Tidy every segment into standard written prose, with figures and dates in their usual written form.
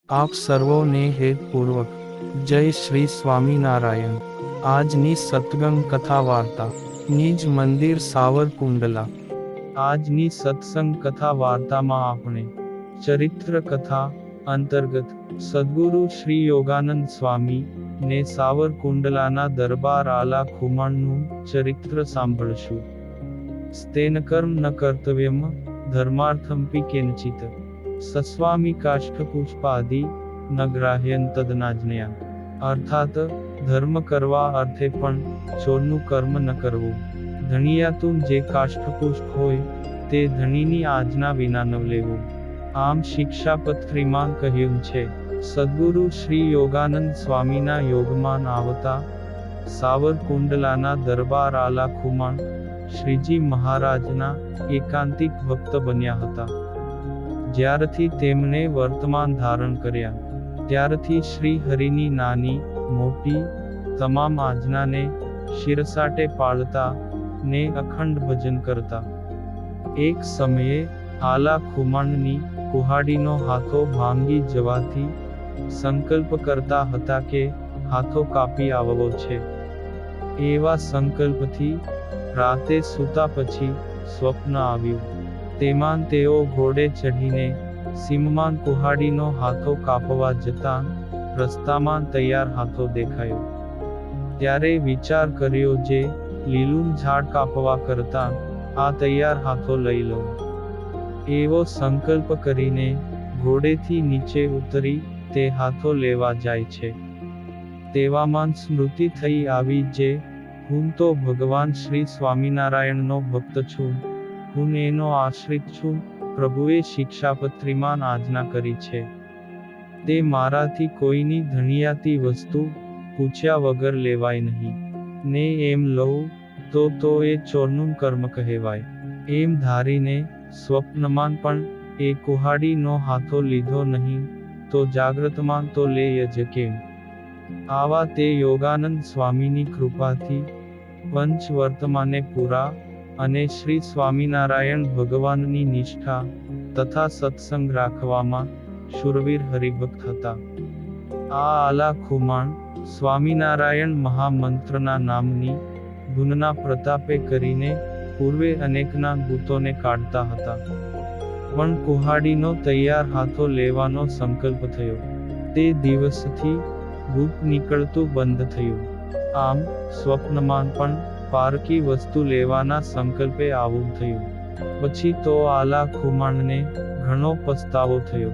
આપ સર્વોને હેતપૂર્વક જય શ્રી સ્વામિનારાયણ। આજની સત્સંગ કથા વાર્તા નિજ મંદિર સાવરકુંડલા। આજની સત્સંગ કથા વાર્તામાં આપણે ચરિત્ર કથા અંતર્ગત સદ્ગુરુ શ્રી યોગાનંદ સ્વામી ને સાવરકુંડલાના દરબાર આલા ખુમાણનું ચરિત્ર સાંભળશું। સ્તેનકર્મ ન કર્તવ્યમ ધર્માર્થમપી કેનચિત સસ્વામી કાષ્ઠપુષ્પાદિ ન ગ્રાહ્યન તદનાજ્ઞયા। અર્થાત ધર્મ કરવા અર્થે પણ ચોરનું કર્મ ન કરવું, ધણિયાતું જે કાષ્ઠપુષ્પ હોય તે ધણીની આજ્ઞા વિના ન લેવું, આમ શિક્ષાપત્રીમાં કહ્યું છે। સદ્ગુરુ શ્રી યોગાનંદ સ્વામીના યોગમાન આવતા સાવરકુંડલાના દરબાર આલા ખુમાણ શ્રીજી મહારાજના એકાંતિક ભક્ત બન્યા હતા। જ્યારથી તેમણે વર્તમાન ધારણ કર્યા ત્યારથી શ્રી હરિની નાની મોટી તમામ આજ્ઞાને શિરસાટે પાળતા ને અખંડ ભજન કરતા। એક સમયે આલા ખુમાણની કુહાડીનો હાથો ભાંગી જવાથી સંકલ્પ કરતા હતા કે હાથો કાપી આવવો છે। એવા સંકલ્પથી રાતે સૂતા પછી સ્વપ્ન આવ્યું। તેમાં તેઓ ઘોડે ચઢીને સીમમાં કુહાડીનો હાથો કાપવા જતાં રસ્તામાં તૈયાર હાથો દેખાયો। ત્યારે વિચાર કર્યો જે લીલું ઝાડ કાપવા કરતાં આ તૈયાર હાથો લઈ લો। એવો સંકલ્પ કરીને ઘોડેથી નીચે ઉતરી તે હાથો લેવા જાય છે। તેવામાં સ્મૃતિ થઈ આવી જે હું તો ભગવાન શ્રી સ્વામિનારાયણનો ભક્ત છું, હું એનો આશ્રિત છું, પ્રભુએ શિક્ષાપત્રીમાં આજ્ઞા કરી છે તે મારાથી કોઈની ધણિયાતી વસ્તુ પૂછ્યા વગર લેવાય નહીં, ને એમ લઉં તો એ ચોરનું કર્મ કહેવાય। એમ ધારીને સ્વપ્નમાં પણ એ કુહાડીનો હાથો લીધો નહીં તો જાગ્રતમાં તો લેય જ કેમ। આવા તે યોગાનંદ સ્વામીની કૃપાથી પંચ વર્તમાને પૂરા અને શ્રી સ્વામિનારાયણ ભગવાનની નિષ્ઠા તથા સત્સંગ રાખવામાં શૂરવીર હરિભક્ત હતા। આ આલા ખુમાણ સ્વામિનારાયણ મહામંત્રના નામની ગુણના પ્રતાપે કરીને પૂર્વે અનેકના ભૂતોને કાઢતા હતા, પણ કુહાડીનો તૈયાર હાથો લેવાનો સંકલ્પ થયો તે દિવસથી ભૂત નીકળતું બંધ થયું। આમ સ્વપ્નમાં પણ પારકી વસ્તુ લેવાના સંકલ્પે આવું થયું। પછી તો આલા ખુમાણને ઘણો પસ્તાવો થયો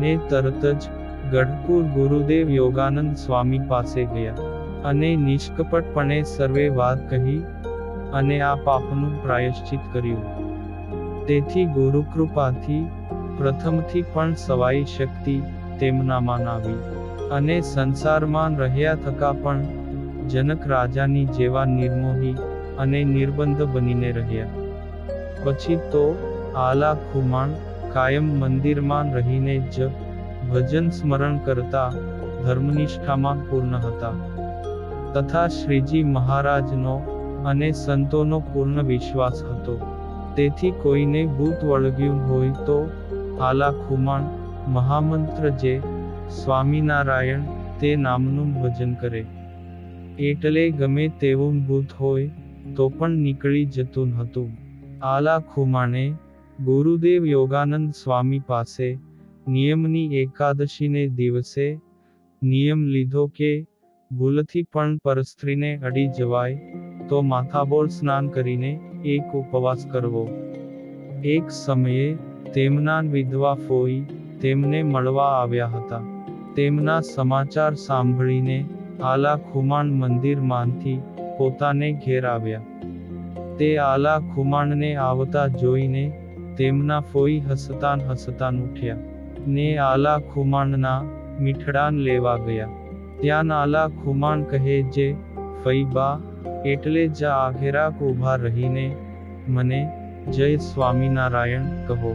ને તરત જ ગઢપુર ગુરુદેવ યોગાનંદ સ્વામી પાસે ગયા અને નિષ્કપટપણે સર્વે વાત કહી અને આ પાપનું પ્રાયશ્ચિત કર્યું। તેથી ગુરુકૃપાથી પ્રથમથી પણ સવાઈ શક્તિ તેમનામાં આવી અને સંસારમાં રહ્યા થકા પણ જનક રાજાની જેવા નિર્મોહી અને નિર્બંધ બનીને રહ્યા। પછી તો આલા ખુમાણ કાયમ મંદિરમાં રહીને જ ભજન સ્મરણ કરતા ધર્મનિષ્ઠામાં પૂર્ણ હતા તથા શ્રીજી મહારાજનો અને સંતોનો પૂર્ણ વિશ્વાસ હતો। તેથી કોઈને ભૂત વળગ્યું હોય તો આલા ખુમાણ મહામંત્ર જે સ્વામિનારાયણ તે નામનું ભજન કરે, એટલે ગમે તેવું ભૂત હોય તો પણ નીકળી જતું હતું। આલા ખુમાણે ગુરુદેવ યોગાનંદ સ્વામી પાસે નિયમની એકાદશીને દિવસે નિયમ લીધો કે ભૂલથી પણ પરસ્ત્રીને અડી જવાય તો માથાબોળ સ્નાન કરીને એક ઉપવાસ કરવો। એક સમયે તેમના વિધવા ફોઈ તેમને મળવા આવ્યા હતા। તેમના સમાચાર સાંભળીને આલા ખુમાણ મંદિરમાંથી પોતાને ઘેર આવ્યા। તે આલા ખુમાણને આવતા જોઈને તેમના ફોઈ હસતાન ઉઠ્યા ને આલા ખુમાણના મીઠડાન લેવા ગયા। ત્યાં આલા ખુમાણ કહે જે ફઈબા એટલે જ આઘેરાક ઊભા રહીને મને જય સ્વામિનારાયણ કહો,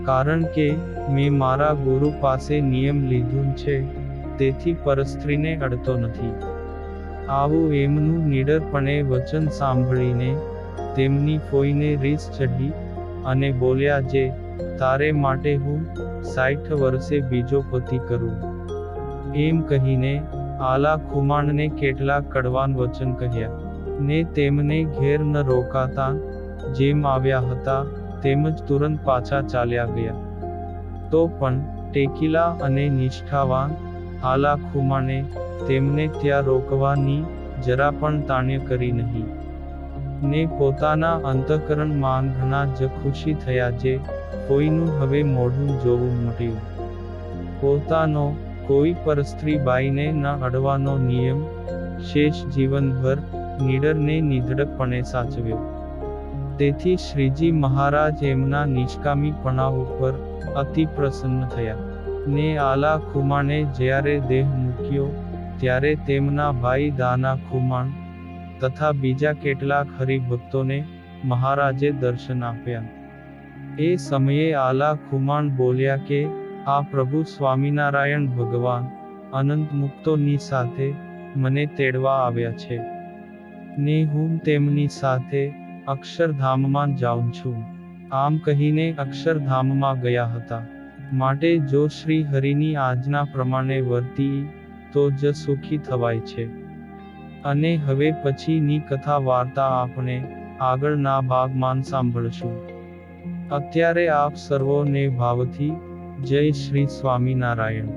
કારણ કે મેં મારા ગુરુ પાસે નિયમ લીધું છે તેથી પરસ્ત્રીને અડતો નથી। આવું એમનું નિડરપણે વચન સાંભળીને તેમની ફોઈને રીસ ચઢી અને બોલ્યા જે તારે માટે હું 60 વર્ષે બીજો પતિ કરું. એમ કહીને આલા ખુમાણને કેટલાક કડવાન વચન કહ્યા, ને તેમને ઘેર ન રોકાતા જેમ આવ્યા હતા તેમજ તુરંત પાછા ચાલ્યા ગયા. તો પણ ટેકીલા અને નિષ્ઠાવાન આલા ખુમાણે તેમને ત્યાં રોકવાની જરા પણ તાણ્ય કરી નહીં. ને પોતાના અંતઃકરણમાં ઘણા જ ખુશી થયા જે કોઈનું હવે મોઢું જોવું મળ્યું. પોતાનો કોઈ પરસ્ત્રી બાઈને ન અડવાનો નિયમ શેષ જીવનભર નીડરને નિધડકપણે સાચવ્યો. તેથી શ્રીજી મહારાજ એમના નિષ્કામીપણા ઉપર અતિ પ્રસન્ન થયા. ને આલા ખુમાણે જ્યારે દેહ મૂક્યો ત્યારે તેમના ભાઈ દાના ખુમાણ તથા બીજા કેટલાક હરિભક્તોને મહારાજે દર્શન આપ્યા. એ સમયે આલા ખુમાણ બોલ્યા કે આ પ્રભુ સ્વામિનારાયણ ભગવાન અનંત મુક્તોની સાથે મને તેડવા આવ્યા છે, ને હું તેમની સાથે અક્ષરધામમાં જાઉં છું. આમ કહીને અક્ષરધામમાં ગયા હતા. માટે જો શ્રી હરિની આજ્ઞા પ્રમાણે વર્તી તો જ સુખી થવાય છે. અને હવે પછીની કથા વાર્તા આપણે આગળના ભાગમાં સાંભળશું. અત્યારે આપ સર્વોને ભાવથી જય શ્રી સ્વામિનારાયણ.